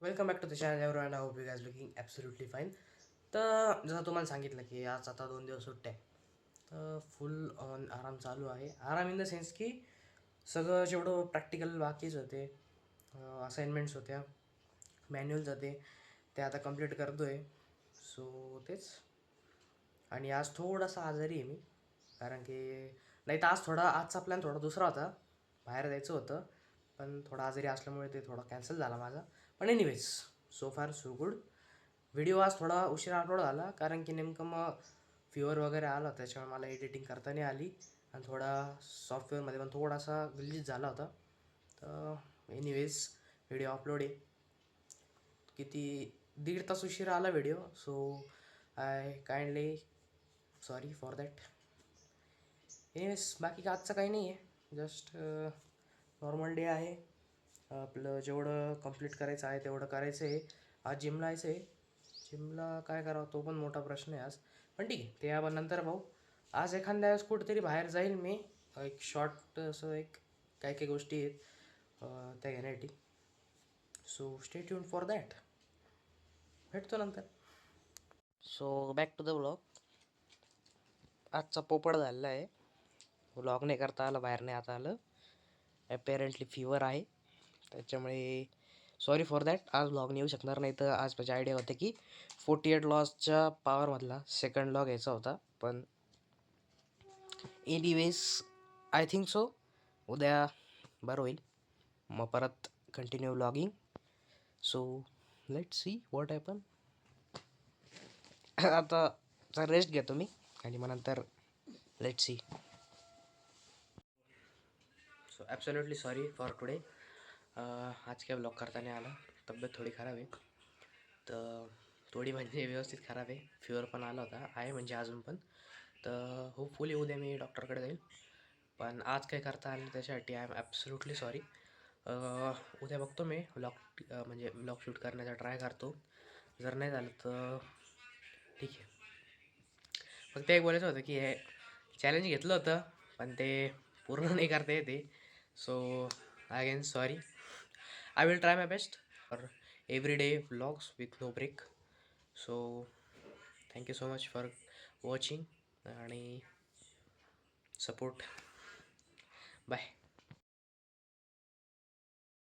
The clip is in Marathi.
Welcome back to the channel everyone. I hope you guys looking absolutely fine. तर जसं तुम्हाला सांगितलं की आज आता 2 दिवस सुट्ट्या आहे. तर फुल ऑन आराम चालू आहे. आराम इन द सेन्स की सगळं जेवढं प्रॅक्टिकल बाकीच होते, असाइनमेंट्स होत्या, मॅन्युअल्स होते, ते आता कंप्लीट करतो आहे. सो तेच. आणि आज थोडासा आजारी आहे मी, कारण की नाही तर आजचा प्लॅन थोडा दुसरा होता. बाहेर जायचं होतं, पण थोडा आजारी असल्यामुळे ते थोडा कॅन्सल झाला माझा. पण एनिवेज, सो फार सो गुड. व्हिडिओ आज थोडा उशिरा अपलोड झाला, कारण की नेमकं मग फीवर वगैरे आला, त्याच्यामुळे मला एडिटिंग करता नाही आली आणि थोडा सॉफ्टवेअरमध्ये पण थोडासा ग्लिच झाला होता. तर एनिवेज व्हिडिओ अपलोड आहे. किती 1.5 तास उशिरा आला video. So I kindly sorry for that. Anyways बाकी आजचं काही नाही आहे, जस्ट नॉर्मल डे आहे. आपलं जेवढं कंप्लीट करायचं आहे तेवढं करायचं आहे. आज जिमला यायचं आहे. जिमला काय करावं तो पण मोठा प्रश्न आहे आज, पण ठीक आहे, ते आपण नंतर पाहू. आज एखाद्या वेळेस कुठेतरी बाहेर जाईल मी, एक शॉर्ट असं एक काही काही गोष्टी आहेत त्या घेण्यासाठी. So stay tune for that. भेटतो नंतर. So back to the vlog. आजचा पोपट झालेला आहे. व्लॉग नाही करता आलं, बाहेर नाही आता आलं. ॲपेरंटली फीवर आहे, त्याच्यामुळे सॉरी फॉर दॅट. आज व्लॉग नाही येऊ शकणार. नाही तर आज माझी आयडिया होते की 48 लॉजच्या पॉवरमधला सेकंड लॉग यायचा होता, पण एनिवेज आय थिंक सो उद्या बरं होईल, मग परत continue vlogging. So let see what happen. आता रेस्ट घेतो मी आणि मग नंतर let see. So absolutely sorry for today. आज काय ब्लॉग करता नाही आला, तब्येत थोडी खराब आहे. तर थोडी म्हणजे व्यवस्थित खराब आहे. फीवर पण आला होता, आहे म्हणजे अजून पण. तर होपफुली उद्या मी डॉक्टरकडे जाईल, पण आज काय करता आलं त्याच्यासाठी आय एम ॲब्सोल्युटली सॉरी. उद्या बघतो मी व्लॉग, म्हणजे व्लॉग शूट करण्याचा ट्राय करतो. जर नाही झालं तर ठीक आहे. फक्त एक बोलायचं होतं की हे चॅलेंज घेतलं होतं, पण ते पूर्ण नाही करता येते. So again sorry. I will try my best for every day vlogs with no break. So thank you so much for watching आणि सपोर्ट. बाय.